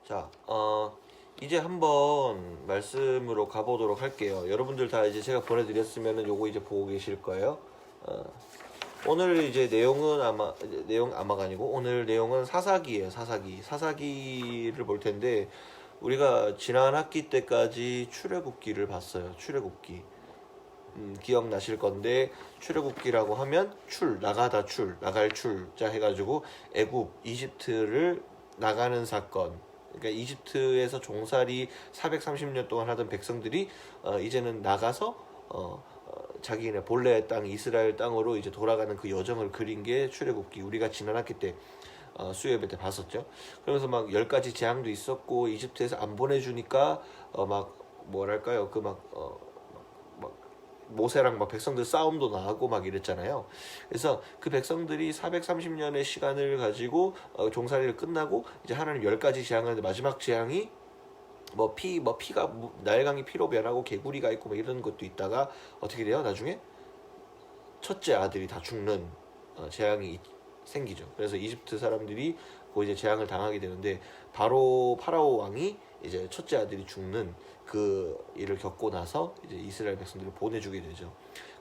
자, 이제 한번 말씀으로 가보도록 할게요. 여러분들 다 이제 제가 보내드렸으면은 요거 이제 보고 계실 거예요. 어, 오늘 이제 내용은 내용 아마가 아니고 오늘 내용은 사사기예요. 사사기를 볼 텐데 우리가 지난 학기 때까지 출애굽기를 봤어요. 출애굽기. 기억나실 건데 출애굽기라고 하면 나갈 출자 해가지고 애굽 이집트를 나가는 사건. 그러니까 이집트에서 종살이 430년 동안 하던 백성들이 이제는 나가서 자기네 본래 땅 이스라엘 땅으로 이제 돌아가는 그 여정을 그린 게 출애굽기. 우리가 지난 학기 때 수요예배 때 봤었죠. 그러면서 막 10가지 재앙도 있었고 이집트에서 안 보내주니까 막 뭐랄까요 모세랑 막 백성들 싸움도 나고 막 이랬잖아요. 그래서 그 백성들이 430년의 시간을 가지고 종살이를 끝나고 이제 하나님 10가지 재앙을 하는데 마지막 재앙이 피가 나일강이 피로 변하고 개구리가 있고 뭐 이런 것도 있다가 어떻게 돼요? 나중에 첫째 아들이 다 죽는 재앙이 생기죠. 그래서 이집트 사람들이 그 이제 재앙을 당하게 되는데 바로 파라오 왕이 이제 첫째 아들이 죽는 그 일을 겪고 나서 이제 이스라엘 백성들을 보내주게 되죠.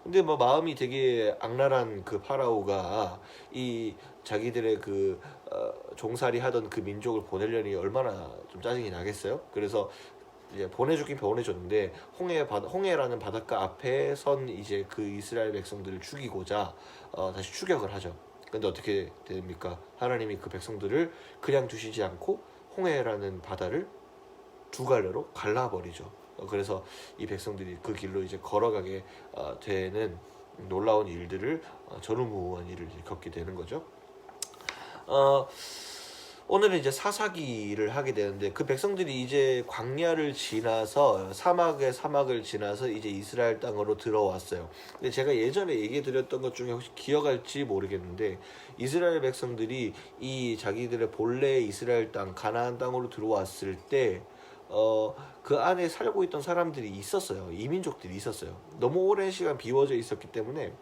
근데 뭐 마음이 되게 악랄한 그 파라오가 이 자기들의 그 종살이 하던 그 민족을 보내려니 얼마나 좀 짜증이 나겠어요. 그래서 이제 보내주긴 보내줬는데 홍해라는 바닷가 앞에 선 이제 그 이스라엘 백성들을 죽이고자 다시 추격을 하죠. 근데 어떻게 됩니까? 하나님이 그 백성들을 그냥 두시지 않고 홍해라는 바다를 두 갈래로 갈라버리죠. 그래서 이 백성들이 그 길로 이제 걸어가게 되는 놀라운 일들을 전후무후한 일을 겪게 되는 거죠. 오늘은 이제 사사기를 하게 되는데 그 백성들이 이제 광야를 지나서 사막을 지나서 이제 이스라엘 땅으로 들어왔어요. 근데 제가 예전에 얘기해 드렸던 것 중에 혹시 기억할지 모르겠는데 이스라엘 백성들이 이 자기들의 본래 이스라엘 땅 가나안 땅으로 들어왔을 때 그 안에 살고 있던 사람들이 있었어요. 이민족들이 있었어요. 너무 오랜 시간 비워져 있었기 때문에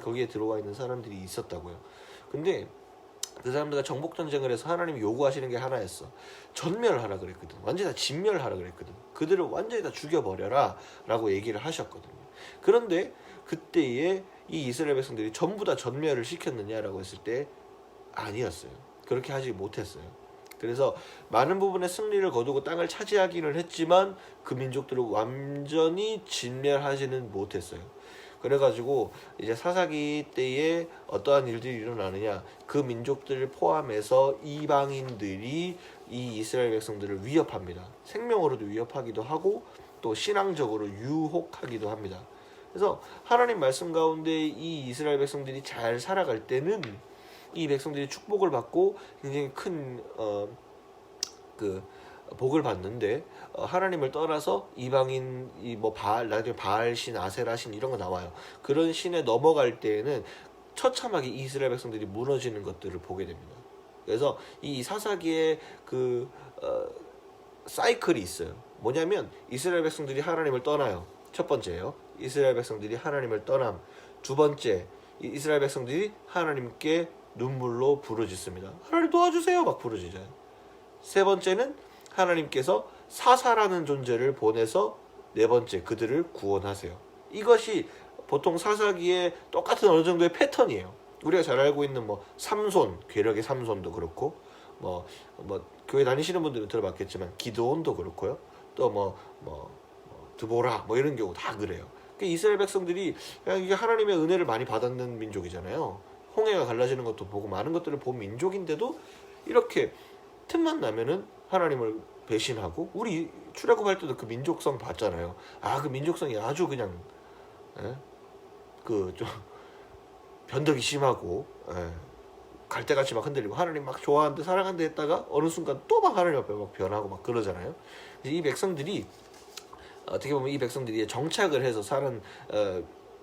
거기에 들어와 있는 사람들이 있었다고요. 근데 그 사람들과 정복전쟁을 해서 하나님이 요구하시는 게 하나였어. 전멸하라 그랬거든. 완전히 다 진멸하라 그랬거든. 그들을 완전히 다 죽여버려라 라고 얘기를 하셨거든요. 그런데 그때에 이 이스라엘 백성들이 전부 다 전멸을 시켰느냐라고 했을 때 아니었어요. 그렇게 하지 못했어요. 그래서 많은 부분의 승리를 거두고 땅을 차지하기는 했지만 그 민족들을 완전히 진멸하지는 못했어요. 그래가지고 이제 사사기 때에 어떠한 일들이 일어나느냐, 그 민족들을 포함해서 이방인들이 이 이스라엘 백성들을 위협합니다. 생명으로도 위협하기도 하고 또 신앙적으로 유혹하기도 합니다. 그래서 하나님 말씀 가운데 이 이스라엘 백성들이 잘 살아갈 때는 이 백성들이 축복을 받고 굉장히 큰 그 복을 받는데 하나님을 떠나서 이방인 나중에 바알신, 아세라신 이런 거 나와요. 그런 신에 넘어갈 때에는 처참하게 이스라엘 백성들이 무너지는 것들을 보게 됩니다. 그래서 이 사사기의 그 사이클이 있어요. 뭐냐면 이스라엘 백성들이 하나님을 떠나요. 첫 번째예요. 이스라엘 백성들이 하나님을 떠남. 두 번째, 이스라엘 백성들이 하나님께 눈물로 부르짖습니다. 하나님 도와주세요 막 부르짖어요. 세 번째는 하나님께서 사사라는 존재를 보내서 네 번째 그들을 구원하세요. 이것이 보통 사사기의 똑같은 어느 정도의 패턴이에요. 우리가 잘 알고 있는 삼손, 괴력의 삼손도 그렇고 교회 다니시는 분들은 들어봤겠지만 기드온도 그렇고요. 또 드보라 이런 경우 다 그래요. 그러니까 이스라엘 백성들이 그냥 이게 하나님의 은혜를 많이 받았는 민족이잖아요. 홍해가 갈라지는 것도 보고 많은 것들을 본 민족인데도 이렇게 틈만 나면은 하나님을 배신하고, 우리 출애굽할 때도 그 민족성 봤잖아요. 그 민족성이 아주 그냥 그 좀 변덕이 심하고 갈대같이 막 흔들리고 하나님 막 좋아하는데 사랑한다 했다가 어느 순간 또 막 하나님 앞에 막 변하고 막 그러잖아요. 이 백성들이 어떻게 보면 이 백성들이 정착을 해서 사는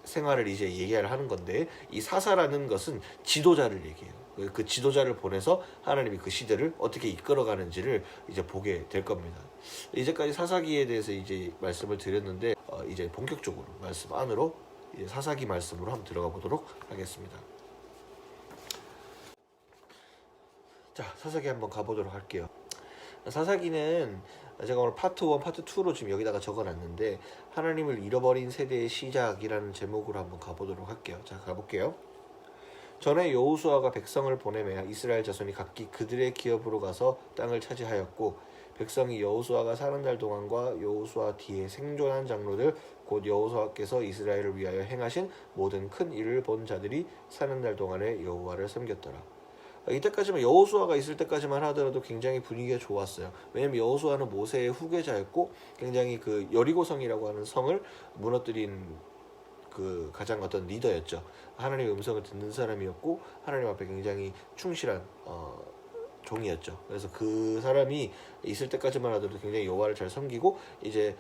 생활을 이제 얘기를 하는 건데, 이 사사라는 것은 지도자를 얘기해요. 그 지도자를 보내서 하나님이 그 시대를 어떻게 이끌어가는지를 이제 보게 될 겁니다. 이제까지 사사기에 대해서 이제 말씀을 드렸는데 이제 본격적으로 말씀 안으로 이제 사사기 말씀으로 한번 들어가 보도록 하겠습니다. 자, 사사기 한번 가보도록 할게요. 사사기는 제가 오늘 파트 1, 파트 2로 지금 여기다가 적어놨는데 하나님을 잃어버린 세대의 시작이라는 제목으로 한번 가보도록 할게요. 자, 가볼게요. 전에 여호수아가 백성을 보내매 이스라엘 자손이 각기 그들의 기업으로 가서 땅을 차지하였고 백성이 여호수아가 사는 날 동안과 여호수아 뒤에 생존한 장로들 곧 여호수아께서 이스라엘을 위하여 행하신 모든 큰 일을 본 자들이 사는 날 동안에 여호와를 섬겼더라. 이때까지만 여호수아가 있을 때까지만 하더라도 굉장히 분위기가 좋았어요. 왜냐면 여호수아는 모세의 후계자였고 굉장히 그 여리고성이라고 하는 성을 무너뜨린 그 가장 어떤 리더였죠. 하나님의 음성을 듣는 사람이었고 하나님 앞에 굉장히 충실한 종이었죠. 그래서 그 사람이 있을 때까지만 하더라도 굉장히 여호와를 잘 섬기고 이제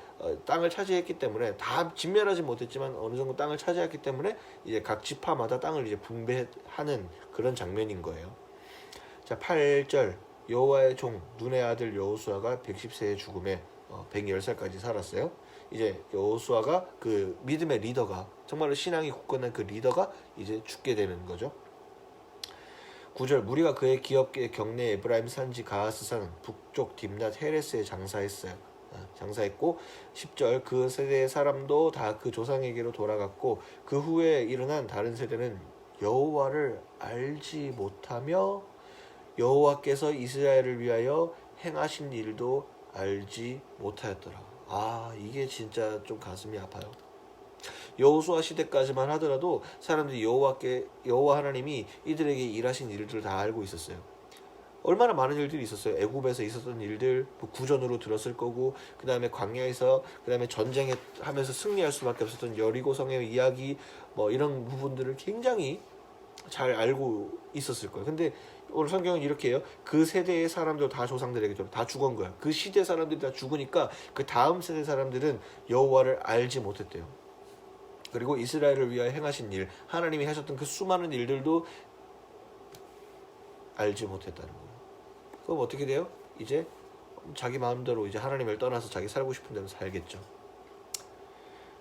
땅을 차지했기 때문에 다 진멸하지 못했지만 어느 정도 땅을 차지했기 때문에 이제 각 지파마다 땅을 이제 분배하는 그런 장면인 거예요. 자, 8절 여호와의 종 눈의 아들 여호수아가 110세에 죽음에 110살까지 살았어요. 이제 여호수아가 그 믿음의 리더가 정말로 신앙이 굳건한 그 리더가 이제 죽게 되는 거죠. 9절 무리가 그의 기업계 경내 에브라임 산지 가하스산 북쪽 딥낫 헤레스에 장사했고 10절 그 세대의 사람도 다 그 조상에게로 돌아갔고 그 후에 일어난 다른 세대는 여호와를 알지 못하며 여호와께서 이스라엘을 위하여 행하신 일도 알지 못하였더라. 이게 진짜 좀 가슴이 아파요. 여호수아 시대까지만 하더라도 사람들이 여호와 하나님이 이들에게 일하신 일들을 다 알고 있었어요. 얼마나 많은 일들이 있었어요. 애굽에서 있었던 일들, 구전으로 들었을 거고, 그 다음에 광야에서, 그 다음에 전쟁에 하면서 승리할 수밖에 없었던 여리고성의 이야기, 뭐 이런 부분들을 굉장히 잘 알고 있었을 거예요. 근데 오늘 성경은 이렇게 해요. 그 세대의 사람들 다 조상들에게 다 죽은 거야. 그 시대 사람들이 다 죽으니까 그 다음 세대 사람들은 여호와를 알지 못했대요. 그리고 이스라엘을 위하여 행하신 일, 하나님이 하셨던 그 수많은 일들도 알지 못했다는 거예요. 그럼 어떻게 돼요? 이제 자기 마음대로 이제 하나님을 떠나서 자기 살고 싶은 대로 살겠죠.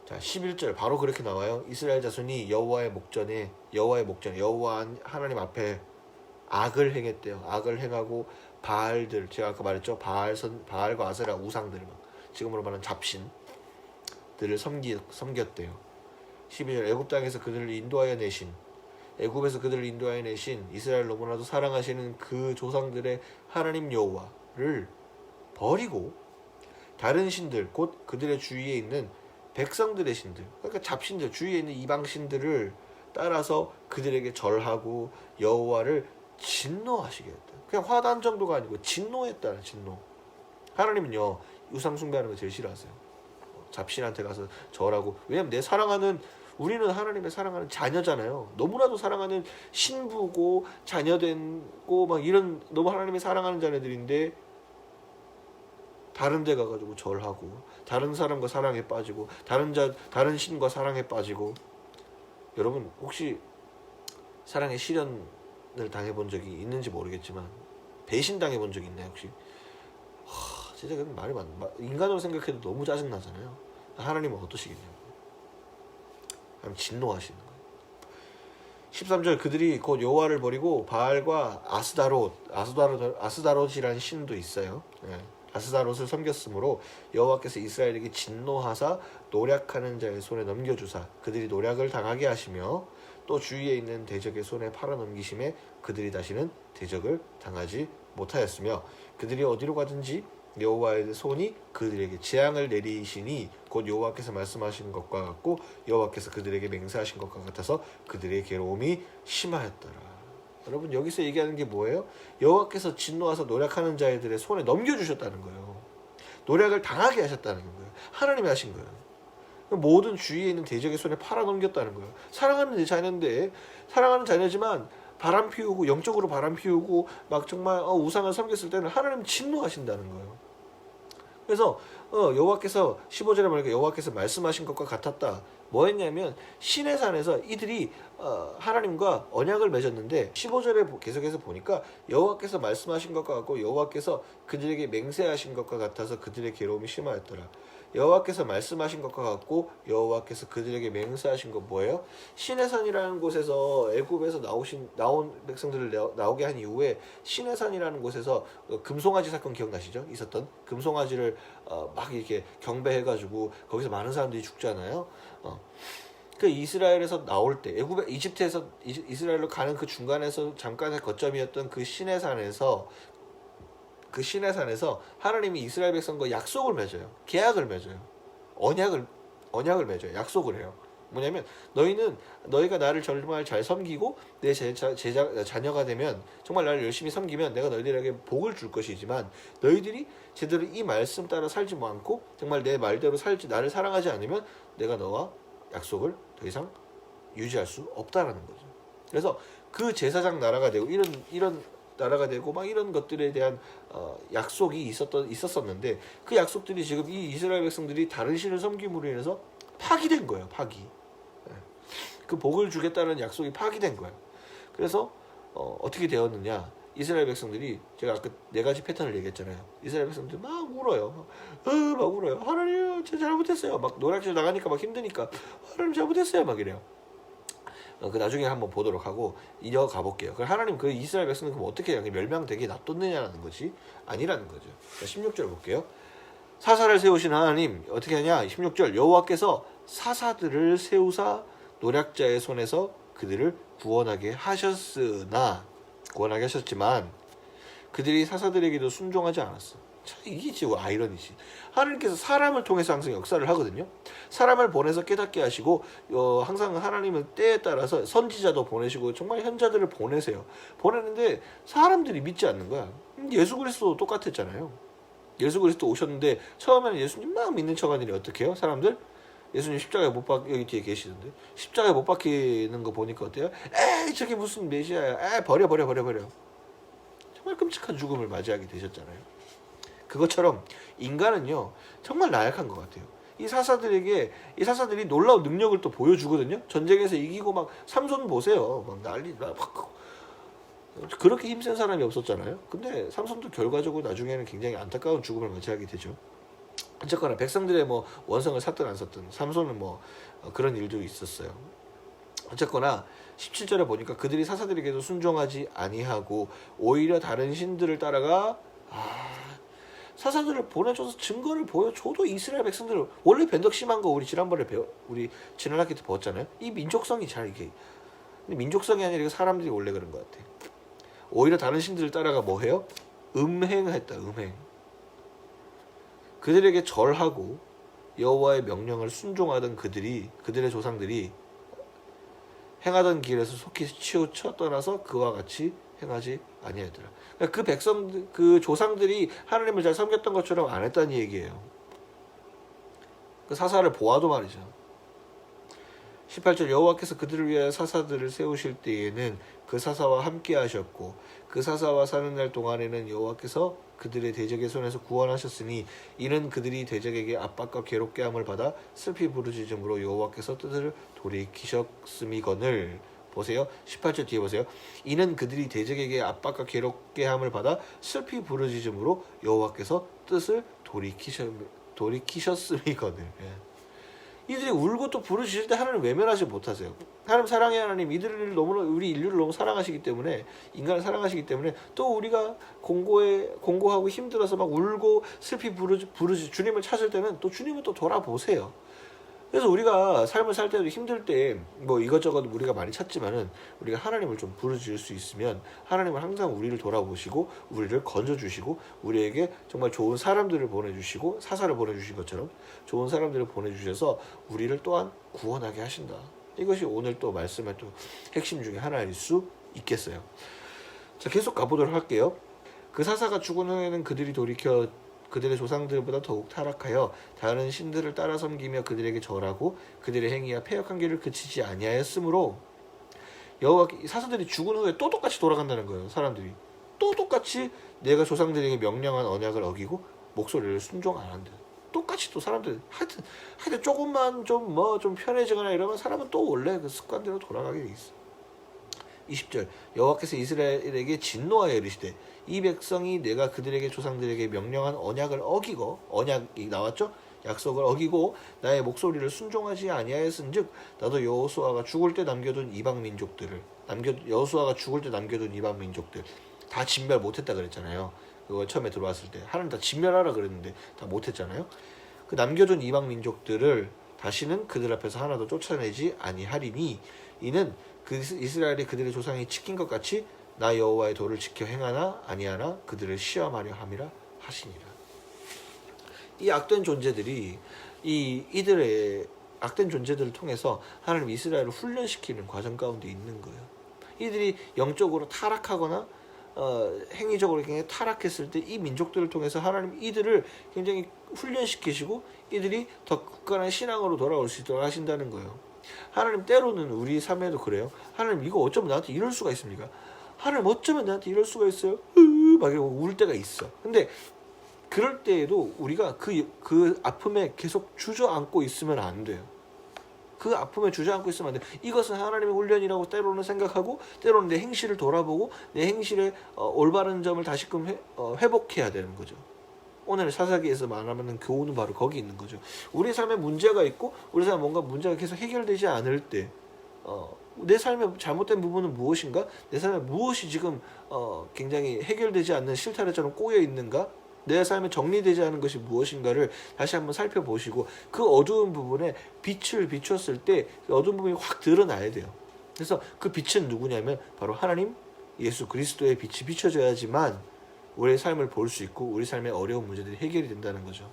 자, 11절 바로 그렇게 나와요. 이스라엘 자손이 여호와 하나님 앞에 악을 행했대요. 악을 행하고 바알들, 제가 아까 말했죠. 바알과 아세라 우상들, 지금으로 말하는 잡신들을 섬겼대요. 12절 애굽 땅에서 그들을 인도하여 내신 애굽에서 그들을 인도하여 내신 이스라엘 너무나도 사랑하시는 그 조상들의 하나님 여호와를 버리고 다른 신들 곧 그들의 주위에 있는 백성들의 신들, 그러니까 잡신들, 주위에 있는 이방 신들을 따라서 그들에게 절하고 여호와를 진노하시게 했다. 그냥 화난 정도가 아니고 진노했다는 진노. 하나님은요 우상 숭배하는 거 제일 싫어하세요. 잡신한테 가서 절하고, 왜냐면 우리는 하나님의 사랑하는 자녀잖아요. 너무나도 사랑하는 신부고 자녀되고 막 이런 너무 하나님의 사랑하는 자녀들인데 다른 데 가가지고 절하고 다른 사람과 사랑에 빠지고 다른 신과 사랑에 빠지고. 여러분 혹시 사랑의 시련을 당해본 적이 있는지 모르겠지만 배신당해본 적이 있나요 혹시? 진짜 그건 말이 인간으로 생각해도 너무 짜증나잖아요. 하나님은 어떠시겠냐고. 하나님 진노하시는 거예요. 13절 그들이 곧 여호와를 버리고 바알과 아스다롯이라는 신도 있어요. 아스다롯을 섬겼으므로 여호와께서 이스라엘에게 진노하사 노략하는 자의 손에 넘겨주사 그들이 노략을 당하게 하시며 또 주위에 있는 대적의 손에 팔아넘기심에 그들이 다시는 대적을 당하지 못하였으며 그들이 어디로 가든지 여호와의 손이 그들에게 재앙을 내리시니 곧 여호와께서 말씀하신 것과 같고 여호와께서 그들에게 맹세하신 것과 같아서 그들의 괴로움이 심하였더라. 여러분 여기서 얘기하는 게 뭐예요? 여호와께서 진노하사 노략하는 자들의 손에 넘겨주셨다는 거예요. 노략을 당하게 하셨다는 거예요. 하나님이 하신 거예요. 모든 주위에 있는 대적의 손에 팔아넘겼다는 거예요. 사랑하는 자녀인데, 사랑하는 자녀지만 바람 피우고 영적으로 바람 피우고 막 정말 우상을 섬겼을 때는 하나님 진노하신다는 거예요. 그래서 여호와께서 15절에 보니까 여호와께서 말씀하신 것과 같았다. 뭐였냐면 시내 산에서 이들이 하나님과 언약을 맺었는데 15절에 계속해서 보니까 여호와께서 말씀하신 것과 같고 여호와께서 그들에게 맹세하신 것과 같아서 그들의 괴로움이 심하였더라. 여호와께서 말씀하신 것과 같고 여호와께서 그들에게 맹세하신 것 뭐예요? 시내산이라는 곳에서 애굽에서 나온 백성들을 나오게 한 이후에 시내산이라는 곳에서 금송아지 사건 기억나시죠? 있었던 금송아지를 막 이렇게 경배해가지고 거기서 많은 사람들이 죽잖아요. 그 이스라엘에서 나올 때 이집트에서 이스라엘로 가는 그 중간에서 잠깐의 거점이었던 그 시내산에서 하나님이 이스라엘 백성과 약속을 맺어요. 계약을 맺어요. 언약을 맺어요. 약속을 해요. 뭐냐면 너희가 나를 정말 잘 섬기고 내 자녀가 되면 정말 나를 열심히 섬기면 내가 너희들에게 복을 줄 것이지만 너희들이 제대로 이 말씀 따라 살지 않고 정말 내 말대로 나를 사랑하지 않으면 내가 너와 약속을 더 이상 유지할 수 없다라는 거죠. 그래서 그 제사장 나라가 되고 이런 나라가 되고 막 이런 것들에 대한 약속이 있었었는데 그 약속들이 지금 이 이스라엘 백성들이 다른 신을 섬김으로 인해서 파기된 거예요. 파기. 그 복을 주겠다는 약속이 파기된 거예요. 그래서 어떻게 되었느냐? 이스라엘 백성들이 제가 아까 네 가지 패턴을 얘기했잖아요. 이스라엘 백성들이 막 울어요. 막 울어요. 하나님, 제가 잘못했어요. 막 노략질 나가니까 막 힘드니까 하나님 잘못했어요. 막 이래요. 그 나중에 한번 보도록 하고 이어가 볼게요. 하나님 그 이스라엘 백성은 그럼 어떻게 멸망되게 놔뒀느냐라는 거지 아니라는 거죠. 16절 볼게요. 사사를 세우신 하나님 어떻게 하냐? 16절 여호와께서 사사들을 세우사 노략자의 손에서 그들을 구원하게 하셨지만 그들이 사사들에게도 순종하지 않았어. 참 이게 지금 아이러니지. 하나님께서 사람을 통해서 항상 역사를 하거든요. 사람을 보내서 깨닫게 하시고 항상 하나님은 때에 따라서 선지자도 보내시고 정말 현자들을 보내세요. 보내는데 사람들이 믿지 않는 거야. 예수 그리스도도 똑같았잖아요. 예수 그리스도 오셨는데 처음에는 예수님 막 믿는 척하더니 어떻게 해요? 사람들 예수님 십자가에 여기 뒤에 계시던데 십자가에 못 박히는 거 보니까 어때요? 에이 저게 무슨 메시아야. 에이 버려. 정말 끔찍한 죽음을 맞이하게 되셨잖아요. 그것처럼 인간은요 정말 나약한 것 같아요. 이 사사들이 놀라운 능력을 또 보여주거든요. 전쟁에서 이기고 막 삼손 보세요. 막 막 그렇게 힘센 사람이 없었잖아요. 근데 삼손도 결과적으로 나중에는 굉장히 안타까운 죽음을 맞이하게 되죠. 어쨌거나 백성들의 뭐 원성을 샀든 안 샀든 삼손은 뭐 그런 일도 있었어요. 어쨌거나 17절에 보니까 그들이 사사들에게도 순종하지 아니하고 오히려 다른 신들을 따라가 사사들을 보내줘서 증거를 보여줘도 이스라엘 백성들 원래 변덕 심한 거 우리 지난 학기 때 배웠잖아요. 이 민족성이 잘 이게 민족성이 아니라 사람들이 원래 그런 것 같아. 오히려 다른 신들을 따라가 뭐 해요? 음행했다. 그들에게 절하고 여호와의 명령을 순종하던 그들의 조상들이 행하던 길에서 속히 치우쳐 떠나서 그와 같이 행하지 아니하더라. 그러니까 그 조상들이 하나님을 잘 섬겼던 것처럼 안 했다는 얘기예요. 그 사사를 보아도 말이죠. 18절 여호와께서 그들을 위하여 사사들을 세우실 때에는 그 사사와 함께 하셨고 그 사사와 사는 날 동안에는 여호와께서 그들의 대적의 손에서 구원하셨으니 이는 그들이 대적에게 압박과 괴롭게 함을 받아 슬피 부르짖음으로 여호와께서 뜻을 돌이키셨음이거늘. 보세요. 18절 뒤에 보세요. 이는 그들이 대적에게 압박과 괴롭게 함을 받아 슬피 부르짖음으로 여호와께서 뜻을 돌이키셨음이거늘. 이들이 울고 또 부르짖을 때 하나님 외면하지 못하세요. 하나님 사랑의 하나님 우리 인류를 너무 사랑하시기 때문에 인간을 사랑하시기 때문에 또 우리가 공고하고 힘들어서 막 울고 슬피 부르짖 주님을 찾을 때는 또 주님을 또 돌아보세요. 그래서 우리가 삶을 살 때도 힘들 때 뭐 이것저것 우리가 많이 찾지만은 우리가 하나님을 좀 부르짖을 수 있으면 하나님은 항상 우리를 돌아보시고 우리를 건져주시고 우리에게 정말 좋은 사람들을 보내주시고 사사를 보내주신 것처럼 좋은 사람들을 보내주셔서 우리를 또한 구원하게 하신다. 이것이 오늘 또 말씀의 또 핵심 중에 하나일 수 있겠어요. 자, 계속 가보도록 할게요. 그 사사가 죽은 후에는 그들이 돌이켜 그들의 조상들보다 더욱 타락하여 다른 신들을 따라 섬기며 그들에게 절하고 그들의 행위와 패역한 길을 그치지 아니하였으므로 사사들이 죽은 후에 또 똑같이 돌아간다는 거예요. 사람들이 또 똑같이 내가 조상들에게 명령한 언약을 어기고 목소리를 순종 안 한다. 똑같이 또 사람들 하여튼 조금만 좀 편해지거나 이러면 사람은 또 원래 그 습관대로 돌아가게 돼 있어. 20절 여호와께서 이스라엘에게 진노하여 이르시되 이 백성이 내가 그들에게 조상들에게 명령한 언약을 어기고 언약이 나왔죠? 약속을 어기고 나의 목소리를 순종하지 아니하였은즉 나도 여호수아가 죽을 때 남겨둔 이방 민족들 다 진멸 못했다 그랬잖아요. 그거 처음에 들어왔을 때 하나님 다 진멸하라 그랬는데 다 못했잖아요. 그 남겨둔 이방 민족들을 다시는 그들 앞에서 하나도 쫓아내지 아니하리니 이는 그 이스라엘이 그들의 조상이 지킨 것 같이 나 여호와의 도를 지켜 행하나 아니하나 그들을 시험하려 함이라 하시니라. 이 악된 존재들이 이들의 악된 존재들을 통해서 하나님 이스라엘을 훈련시키는 과정 가운데 있는 거예요. 이들이 영적으로 타락하거나 행위적으로 굉장히 타락했을 때 이 민족들을 통해서 하나님 이들을 굉장히 훈련시키시고 이들이 더 굳건한 신앙으로 돌아올 수 있도록 하신다는 거예요. 하나님 때로는 우리 삶에도 그래요. 하나님 이거 어쩌면 나한테 이럴 수가 있습니까? 하나님 어쩌면 나한테 이럴 수가 있어요? 막 이러고 울 때가 있어. 근데 그럴 때에도 우리가 그 아픔에 계속 주저앉고 있으면 안 돼요. 그 아픔에 주저앉고 있으면 안 돼. 이것은 하나님의 훈련이라고 때로는 생각하고 때로는 내 행실을 돌아보고 내 행실의 올바른 점을 다시금 회복해야 되는 거죠. 오늘 사사기에서 말하는 교훈은 바로 거기 있는 거죠. 우리 삶에 문제가 있고 우리 삶에 뭔가 문제가 계속 해결되지 않을 때 내 삶의 잘못된 부분은 무엇인가? 내 삶에 무엇이 지금 굉장히 해결되지 않는 실타래처럼 꼬여 있는가? 내 삶에 정리되지 않은 것이 무엇인가를 다시 한번 살펴보시고 그 어두운 부분에 빛을 비췄을 때 그 어두운 부분이 확 드러나야 돼요. 그래서 그 빛은 누구냐면 바로 하나님 예수 그리스도의 빛이 비춰져야지만 우리의 삶을 볼 수 있고 우리 삶의 어려운 문제들이 해결이 된다는 거죠.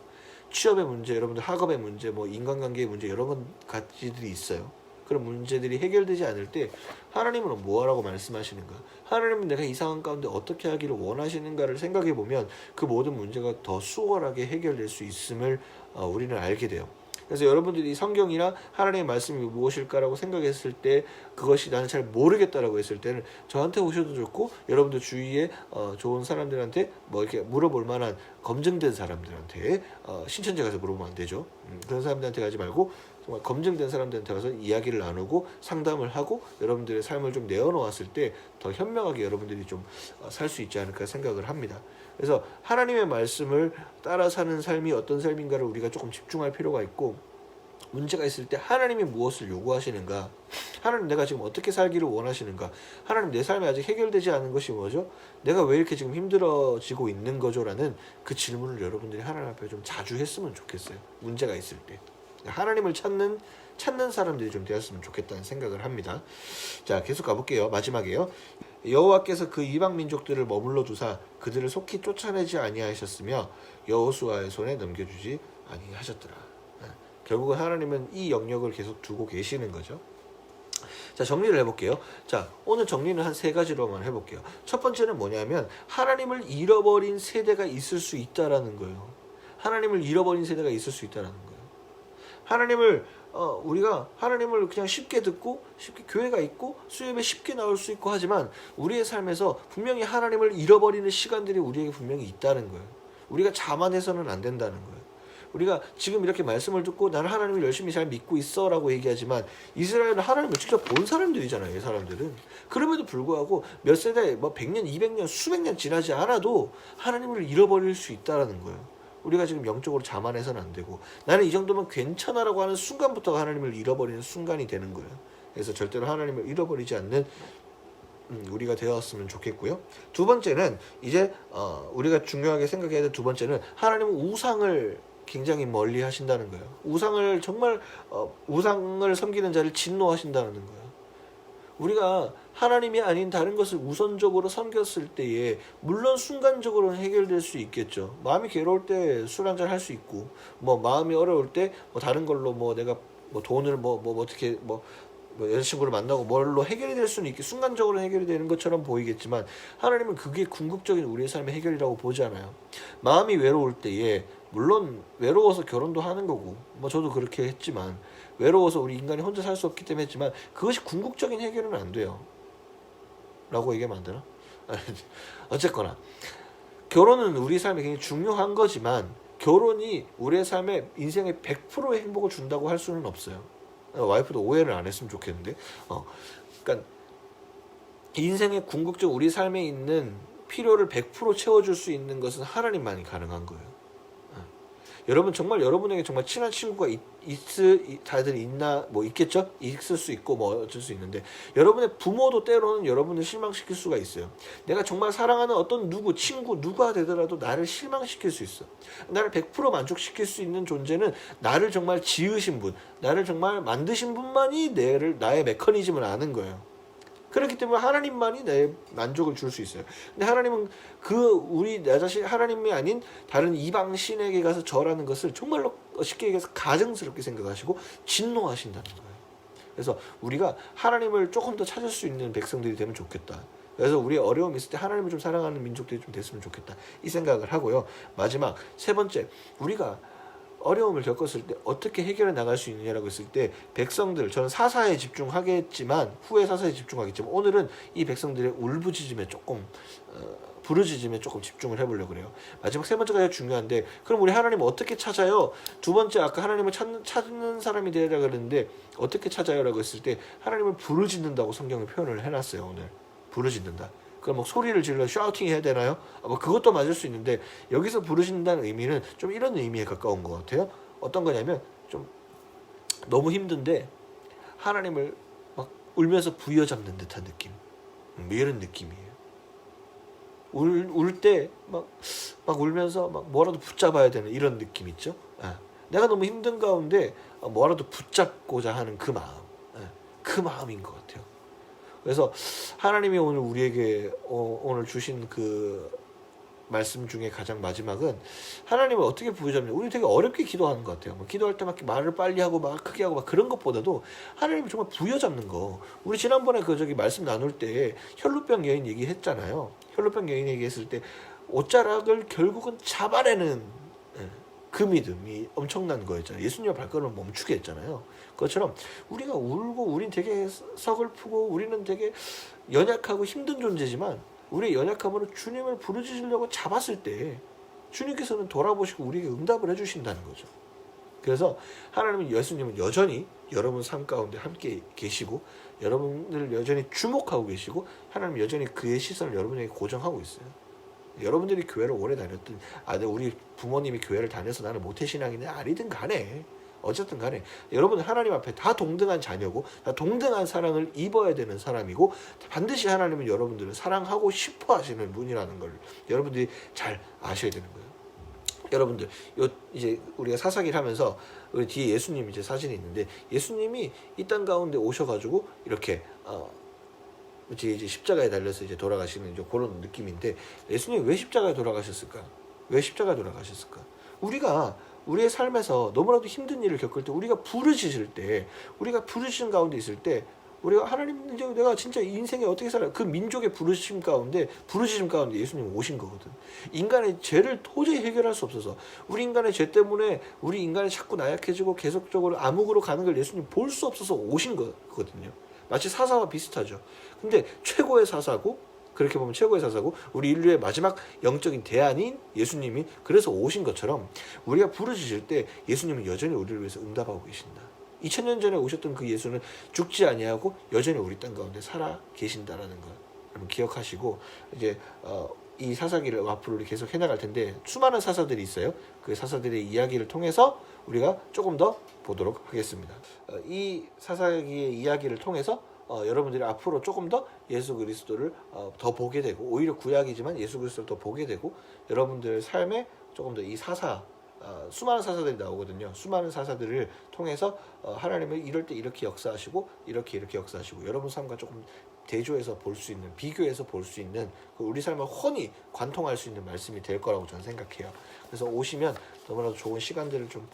취업의 문제, 여러분들 학업의 문제, 뭐 인간관계의 문제 여러 가지들이 있어요. 그런 문제들이 해결되지 않을 때 하나님은 뭐하라고 말씀하시는가? 하나님은 내가 이 상황 가운데 어떻게 하기를 원하시는가를 생각해 보면 그 모든 문제가 더 수월하게 해결될 수 있음을 우리는 알게 돼요. 그래서 여러분들이 성경이나 하나님의 말씀이 무엇일까라고 생각했을 때 그것이 나는 잘 모르겠다라고 했을 때는 저한테 오셔도 좋고 여러분들 주위에 좋은 사람들한테 뭐 이렇게 물어볼 만한 검증된 사람들한테 신천지 가서 물어보면 안 되죠. 그런 사람들한테 가지 말고 정말 검증된 사람들한테 가서 이야기를 나누고 상담을 하고 여러분들의 삶을 좀 내어놓았을 때 더 현명하게 여러분들이 좀 살 수 있지 않을까 생각을 합니다. 그래서 하나님의 말씀을 따라 사는 삶이 어떤 삶인가를 우리가 조금 집중할 필요가 있고 문제가 있을 때 하나님이 무엇을 요구하시는가? 하나님 내가 지금 어떻게 살기를 원하시는가? 하나님 내 삶에 아직 해결되지 않은 것이 뭐죠? 내가 왜 이렇게 지금 힘들어지고 있는 거죠? 라는 그 질문을 여러분들이 하나님 앞에 좀 자주 했으면 좋겠어요. 문제가 있을 때. 하나님을 찾는 사람들이 좀 되었으면 좋겠다는 생각을 합니다. 자, 계속 가볼게요. 마지막에요. 여호와께서 그 이방 민족들을 머물러 두사 그들을 속히 쫓아내지 아니하셨으며 여호수아의 손에 넘겨주지 아니하셨더라. 결국은 하나님은 이 영역을 계속 두고 계시는 거죠. 자, 정리를 해볼게요. 자, 오늘 정리는 한 3가지로만 해볼게요. 첫 번째는 뭐냐면 하나님을 잃어버린 세대가 있을 수 있다라는 거예요. 하나님을 잃어버린 세대가 있을 수 있다라는 거예요. 우리가 하나님을 그냥 쉽게 듣고 쉽게 교회가 있고 수요일에 쉽게 나올 수 있고 하지만 우리의 삶에서 분명히 하나님을 잃어버리는 시간들이 우리에게 분명히 있다는 거예요. 우리가 자만해서는 안 된다는 거예요. 우리가 지금 이렇게 말씀을 듣고 나는 하나님을 열심히 잘 믿고 있어 라고 얘기하지만 이스라엘은 하나님을 직접 본 사람들이잖아요. 이 사람들은. 그럼에도 불구하고 몇 세대, 100년, 200년, 수백 년 지나지 않아도 하나님을 잃어버릴 수 있다는 거예요. 우리가 지금 영적으로 자만해서는 안 되고 나는 이 정도면 괜찮아라고 하는 순간부터 하나님을 잃어버리는 순간이 되는 거예요. 그래서 절대로 하나님을 잃어버리지 않는 우리가 되었으면 좋겠고요. 두 번째는 이제 우리가 중요하게 생각해야 될 두 번째는 하나님은 우상을 굉장히 멀리 하신다는 거예요. 우상을 정말 우상을 섬기는 자를 진노하신다는 거예요. 우리가 하나님이 아닌 다른 것을 우선적으로 섬겼을 때에 물론 순간적으로는 해결될 수 있겠죠. 마음이 괴로울 때 술 한잔 할 수 있고 마음이 어려울 때 다른 걸로 내가 돈을 어떻게 여자친구를 만나고 뭘로 해결이 될 수는 순간적으로 해결이 되는 것처럼 보이겠지만 하나님은 그게 궁극적인 우리의 삶의 해결이라고 보지 않아요. 마음이 외로울 때에 물론 외로워서 결혼도 하는 거고 저도 그렇게 했지만 외로워서 우리 인간이 혼자 살 수 없기 때문에 했지만 그것이 궁극적인 해결은 안 돼요. 라고 얘기하면 안 되나? 어쨌거나 결혼은 우리 삶에 굉장히 중요한 거지만 결혼이 우리의 삶에 인생의 100%의 행복을 준다고 할 수는 없어요. 와이프도 오해를 안 했으면 좋겠는데 그러니까 인생의 궁극적 우리 삶에 있는 필요를 100% 채워줄 수 있는 것은 하나님만이 가능한 거예요. 여러분 정말 여러분에게 정말 친한 친구가 다들 있나 뭐 있겠죠? 있을 수 있고 뭐 어쩔 수 있는데 여러분의 부모도 때로는 여러분을 실망시킬 수가 있어요. 내가 정말 사랑하는 어떤 친구 누가 되더라도 나를 실망시킬 수 있어. 나를 100% 만족시킬 수 있는 존재는 나를 정말 지으신 분, 나를 정말 만드신 분만이 나의 메커니즘을 아는 거예요. 그렇기 때문에 하나님만이 내 만족을 줄 수 있어요. 근데 하나님은 나 자신 하나님이 아닌 다른 이방 신에게 가서 절하는 것을 정말로 쉽게 얘기해서 가증스럽게 생각하시고 진노하신다는 거예요. 그래서 우리가 하나님을 조금 더 찾을 수 있는 백성들이 되면 좋겠다. 그래서 우리 어려움이 있을 때 하나님을 좀 사랑하는 민족들이 좀 됐으면 좋겠다. 이 생각을 하고요. 마지막 세 번째, 우리가 어려움을 겪었을 때 어떻게 해결해 나갈 수 있느냐라고 했을 때 백성들, 저는 사사에 집중하겠지만 후에 사사에 집중하겠지만 오늘은 이 백성들의 울부짖음에 조금 부르짖음에 조금 집중을 해보려고 그래요. 마지막 세 번째가 중요한데, 그럼 우리 하나님을 어떻게 찾아요? 두 번째, 아까 하나님을 찾는 사람이 되라 그랬는데 어떻게 찾아요? 라고 했을 때 하나님을 부르짖는다고 성경에 표현을 해놨어요. 오늘 부르짖는다. 그럼 뭐 소리를 질러 샤우팅 해야 되나요? 뭐 그것도 맞을 수 있는데 여기서 부르신다는 의미는 좀 이런 의미에 가까운 것 같아요. 어떤 거냐면 좀 너무 힘든데 하나님을 막 울면서 부여잡는 듯한 느낌, 이런 느낌이에요. 울 때 막 울면서 막 뭐라도 붙잡아야 되는 이런 느낌 있죠. 내가 너무 힘든 가운데 뭐라도 붙잡고자 하는 그 마음, 그 마음인 것 같아요. 그래서 하나님이 오늘 우리에게 오늘 주신 그 말씀 중에 가장 마지막은 하나님을 어떻게 부여잡냐. 우리 되게 어렵게 기도하는 것 같아요. 뭐 기도할 때 막 말을 빨리 하고 막 크게 하고 막 그런 것보다도 하나님을 정말 부여잡는 거. 우리 지난번에 말씀 나눌 때 혈루병 여인 얘기했잖아요. 혈루병 여인 얘기했을 때 옷자락을 결국은 잡아내는 그 믿음이 엄청난 거였잖아요. 예수님의 발걸음을 멈추게 했잖아요. 그것처럼 우리가 울고 우린 되게 서글프고 우리는 되게 연약하고 힘든 존재지만 우리의 연약함으로 주님을 부르짖으려고 잡았을 때 주님께서는 돌아보시고 우리에게 응답을 해주신다는 거죠. 그래서 예수님은 여전히 여러분 삶 가운데 함께 계시고 여러분을 여전히 주목하고 계시고 하나님은 여전히 그의 시선을 여러분에게 고정하고 있어요. 여러분들이 교회를 오래 다녔든 우리 부모님이 교회를 다녀서 나는 모태신앙이냐 아니든 간에 어쨌든 간에 여러분은 하나님 앞에 다 동등한 자녀고 다 동등한 사랑을 입어야 되는 사람이고 반드시 하나님은 여러분들을 사랑하고 싶어 하시는 분이라는 걸 여러분들이 잘 아셔야 되는 거예요. 여러분들 이제 우리가 사사기를 하면서 우리 뒤에 예수님 이제 사진이 있는데 예수님이 이 땅 가운데 오셔가지고 이렇게 이제 십자가에 달려서 이제 돌아가시는 이제 그런 느낌인데 예수님이 왜 십자가에 돌아가셨을까? 왜 십자가에 돌아가셨을까? 우리가 우리의 삶에서 너무나도 힘든 일을 겪을 때 우리가 부르짖을 때 우리가 부르짖는 가운데 있을 때 우리가 하나님 이제 내가 진짜 인생에 어떻게 살아? 그 민족의 부르짖음 가운데 예수님 오신 거거든. 인간의 죄를 도저히 해결할 수 없어서 우리 인간의 죄 때문에 우리 인간이 자꾸 나약해지고 계속적으로 암흑으로 가는 걸 예수님 볼 수 없어서 오신 거거든요. 마치 사사와 비슷하죠. 근데 최고의 사사고 그렇게 보면 최고의 사사고 우리 인류의 마지막 영적인 대안인 예수님이 그래서 오신 것처럼 우리가 부르짖을 때 예수님은 여전히 우리를 위해서 응답하고 계신다. 2000년 전에 오셨던 그 예수는 죽지 아니하고 여전히 우리 땅 가운데 살아 계신다라는 걸 여러분 기억하시고 이제 이 사사기를 앞으로 우리 계속 해나갈 텐데 수많은 사사들이 있어요. 그 사사들의 이야기를 통해서 우리가 조금 더 보도록 하겠습니다. 이 사사기의 이야기를 통해서 여러분들이 앞으로 조금 더 예수 그리스도를 더 보게 되고 오히려 구약이지만 예수 그리스도를 더 보게 되고 여러분들 삶에 조금 더 이 수많은 사사들이 나오거든요. 수많은 사사들을 통해서 하나님은 이럴 때 이렇게 역사하시고 이렇게 역사하시고 여러분 삶과 조금 대조해서 볼 수 있는 비교해서 볼 수 있는 우리 삶을 훤히 관통할 수 있는 말씀이 될 거라고 저는 생각해요. 그래서 오시면 너무나도 좋은 시간들을 좀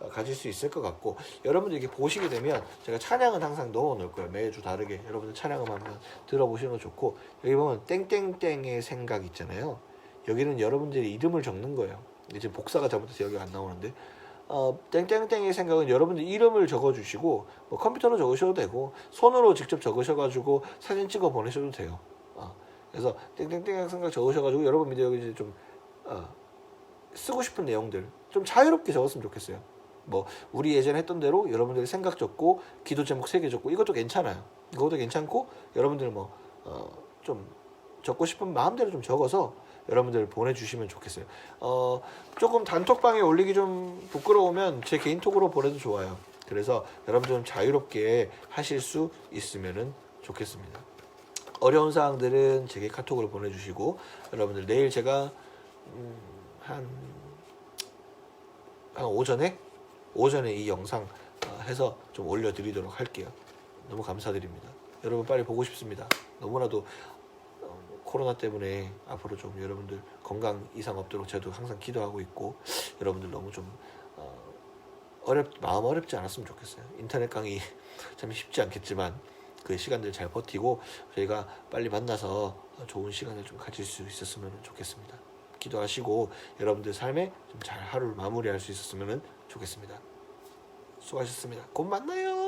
가질 수 있을 것 같고 여러분들 이렇게 보시게 되면 제가 찬양은 항상 넣어놓을 거예요. 매주 다르게 여러분들 찬양을 한번 들어보시는 거 좋고 여기 보면 땡땡땡의 생각 있잖아요. 여기는 여러분들의 이름을 적는 거예요. 이제 복사가 잘못해서 여기 안 나오는데 땡땡땡의 생각은 여러분들 이름을 적어주시고 뭐 컴퓨터로 적으셔도 되고 손으로 직접 적으셔가지고 사진 찍어 보내셔도 돼요. 그래서 땡땡땡의 생각 적으셔가지고 여러분 여기 이제 좀 쓰고 싶은 내용들 좀 자유롭게 적었으면 좋겠어요. 뭐 우리 예전에 했던 대로 여러분들의 생각 적고 기도 제목 3개 적고 이것도 괜찮아요. 이것도 괜찮고 여러분들 뭐 좀 적고 싶으면 마음대로 좀 적어서 여러분들 보내주시면 좋겠어요. 조금 단톡방에 올리기 좀 부끄러우면 제 개인톡으로 보내도 좋아요. 그래서 여러분들 좀 자유롭게 하실 수 있으면 좋겠습니다. 어려운 사항들은 제게 카톡으로 보내주시고, 여러분들 내일 제가 한 오전에 이 영상 해서 좀 올려드리도록 할게요. 너무 감사드립니다. 여러분 빨리 보고 싶습니다. 너무나도 코로나 때문에 앞으로 좀 여러분들 건강 이상 없도록 저도 항상 기도하고 있고, 여러분들 너무 좀 마음 어렵지 않았으면 좋겠어요. 인터넷 강의 참 쉽지 않겠지만 그 시간들 잘 버티고 저희가 빨리 만나서 좋은 시간을 좀 가질 수 있었으면 좋겠습니다. 기도하시고 여러분들 삶에 좀 잘 하루를 마무리할 수 있었으면 좋겠습니다. 수고하셨습니다. 곧 만나요.